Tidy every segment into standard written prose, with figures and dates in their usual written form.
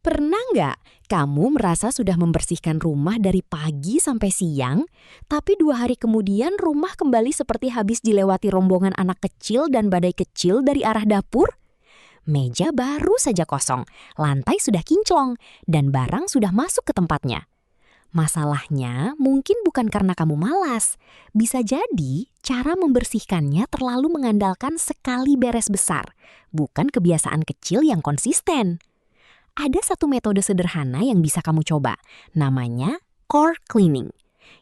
Pernah nggak kamu merasa sudah membersihkan rumah dari pagi sampai siang, tapi 2 hari kemudian rumah kembali seperti habis dilewati rombongan anak kecil dan badai kecil dari arah dapur? Meja baru saja kosong, lantai sudah kinclong, dan barang sudah masuk ke tempatnya. Masalahnya mungkin bukan karena kamu malas. Bisa jadi cara membersihkannya terlalu mengandalkan sekali beres besar, bukan kebiasaan kecil yang konsisten. Ada satu metode sederhana yang bisa kamu coba, namanya core cleaning.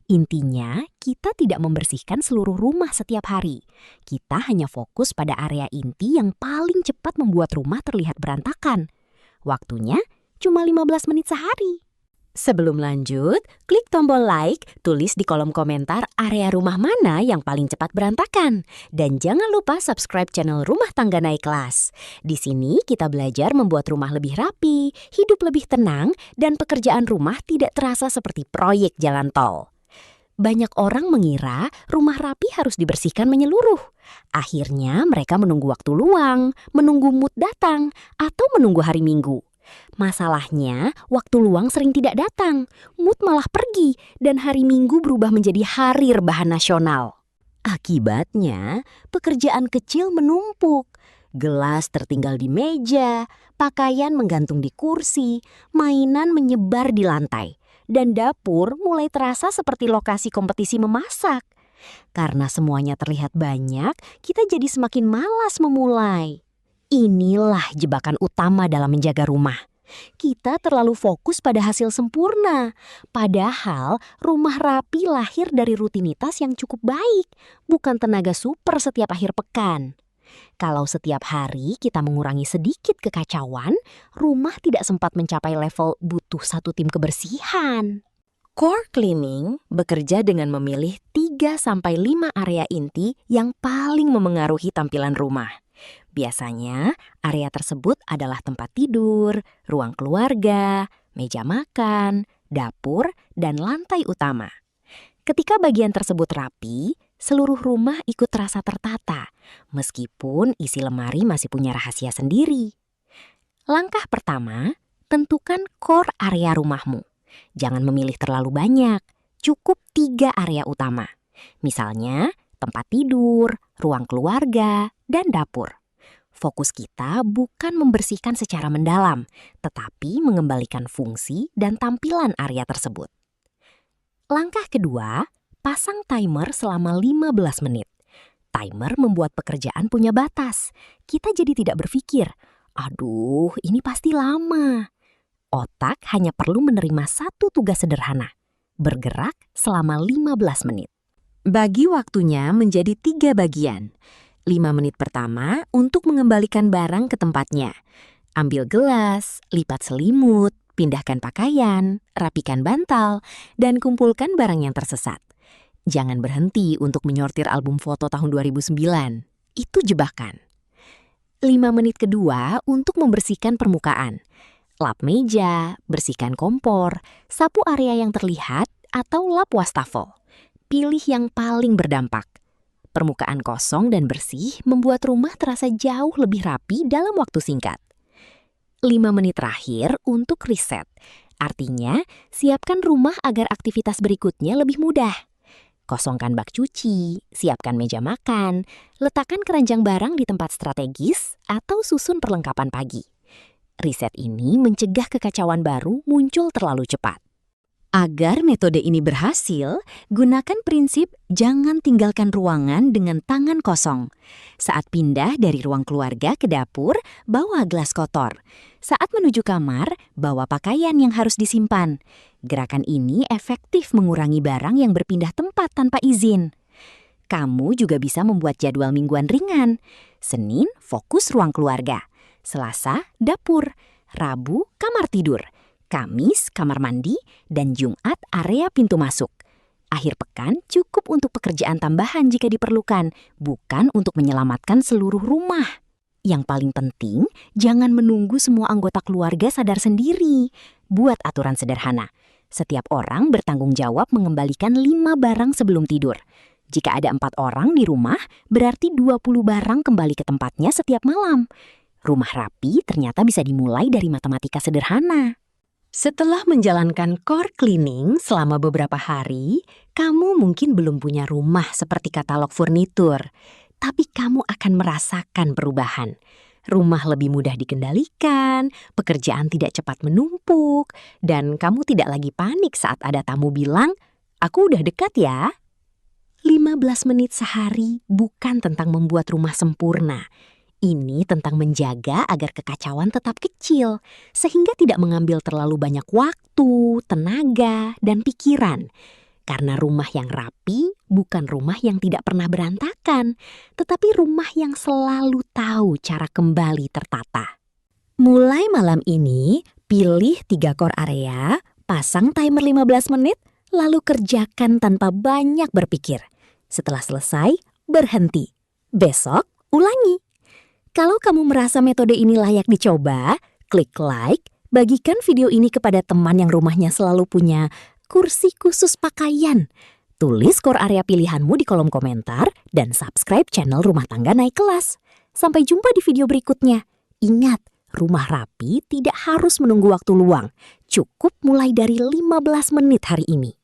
Intinya, kita tidak membersihkan seluruh rumah setiap hari. Kita hanya fokus pada area inti yang paling cepat membuat rumah terlihat berantakan. Waktunya cuma 15 menit sehari. Sebelum lanjut, klik tombol like, tulis di kolom komentar area rumah mana yang paling cepat berantakan. Dan jangan lupa subscribe channel Rumah Tangga Naik Kelas. Di sini kita belajar membuat rumah lebih rapi, hidup lebih tenang, dan pekerjaan rumah tidak terasa seperti proyek jalan tol. Banyak orang mengira rumah rapi harus dibersihkan menyeluruh. Akhirnya mereka menunggu waktu luang, menunggu mood datang, atau menunggu hari Minggu. Masalahnya, waktu luang sering tidak datang, mood malah pergi, dan hari Minggu berubah menjadi hari rebahan nasional. Akibatnya, pekerjaan kecil menumpuk. Gelas tertinggal di meja, pakaian menggantung di kursi, mainan menyebar di lantai, dan dapur mulai terasa seperti lokasi kompetisi memasak. Karena semuanya terlihat banyak, kita jadi semakin malas memulai. Inilah jebakan utama dalam menjaga rumah. Kita terlalu fokus pada hasil sempurna, padahal rumah rapi lahir dari rutinitas yang cukup baik, bukan tenaga super setiap akhir pekan. Kalau setiap hari kita mengurangi sedikit kekacauan, rumah tidak sempat mencapai level butuh satu tim kebersihan. Core cleaning bekerja dengan memilih 3-5 area inti yang paling memengaruhi tampilan rumah. Biasanya, area tersebut adalah tempat tidur, ruang keluarga, meja makan, dapur, dan lantai utama. Ketika bagian tersebut rapi, seluruh rumah ikut terasa tertata, meskipun isi lemari masih punya rahasia sendiri. Langkah pertama, tentukan core area rumahmu. Jangan memilih terlalu banyak, cukup 3 area utama. Misalnya, tempat tidur, ruang keluarga, dan dapur. Fokus kita bukan membersihkan secara mendalam, tetapi mengembalikan fungsi dan tampilan area tersebut. Langkah kedua, pasang timer selama 15 menit. Timer membuat pekerjaan punya batas. Kita jadi tidak berpikir, aduh ini pasti lama. Otak hanya perlu menerima satu tugas sederhana, bergerak selama 15 menit. Bagi waktunya menjadi 3 bagian. 5 menit pertama untuk mengembalikan barang ke tempatnya. Ambil gelas, lipat selimut, pindahkan pakaian, rapikan bantal, dan kumpulkan barang yang tersesat. Jangan berhenti untuk menyortir album foto tahun 2009. Itu jebakan. 5 menit kedua untuk membersihkan permukaan. Lap meja, bersihkan kompor, sapu area yang terlihat, atau lap wastafel. Pilih yang paling berdampak. Permukaan kosong dan bersih membuat rumah terasa jauh lebih rapi dalam waktu singkat. 5 menit terakhir untuk reset. Artinya, siapkan rumah agar aktivitas berikutnya lebih mudah. Kosongkan bak cuci, siapkan meja makan, letakkan keranjang barang di tempat strategis, atau susun perlengkapan pagi. Reset ini mencegah kekacauan baru muncul terlalu cepat. Agar metode ini berhasil, gunakan prinsip jangan tinggalkan ruangan dengan tangan kosong. Saat pindah dari ruang keluarga ke dapur, bawa gelas kotor. Saat menuju kamar, bawa pakaian yang harus disimpan. Gerakan ini efektif mengurangi barang yang berpindah tempat tanpa izin. Kamu juga bisa membuat jadwal mingguan ringan. Senin, fokus ruang keluarga. Selasa, dapur. Rabu, kamar tidur. Kamis, kamar mandi, dan Jumat, area pintu masuk. Akhir pekan cukup untuk pekerjaan tambahan jika diperlukan, bukan untuk menyelamatkan seluruh rumah. Yang paling penting, jangan menunggu semua anggota keluarga sadar sendiri. Buat aturan sederhana. Setiap orang bertanggung jawab mengembalikan 5 barang sebelum tidur. Jika ada 4 orang di rumah, berarti 20 barang kembali ke tempatnya setiap malam. Rumah rapi ternyata bisa dimulai dari matematika sederhana. Setelah menjalankan core cleaning selama beberapa hari, kamu mungkin belum punya rumah seperti katalog furnitur. Tapi kamu akan merasakan perubahan. Rumah lebih mudah dikendalikan, pekerjaan tidak cepat menumpuk, dan kamu tidak lagi panik saat ada tamu bilang, "Aku udah dekat ya." 15 menit sehari bukan tentang membuat rumah sempurna. Ini tentang menjaga agar kekacauan tetap kecil, sehingga tidak mengambil terlalu banyak waktu, tenaga, dan pikiran. Karena rumah yang rapi bukan rumah yang tidak pernah berantakan, tetapi rumah yang selalu tahu cara kembali tertata. Mulai malam ini, pilih 3 core area, pasang timer 15 menit, lalu kerjakan tanpa banyak berpikir. Setelah selesai, berhenti. Besok, ulangi. Kalau kamu merasa metode ini layak dicoba, klik like, bagikan video ini kepada teman yang rumahnya selalu punya kursi khusus pakaian. Tulis core area pilihanmu di kolom komentar dan subscribe channel Rumah Tangga Naik Kelas. Sampai jumpa di video berikutnya. Ingat, rumah rapi tidak harus menunggu waktu luang. Cukup mulai dari 15 menit hari ini.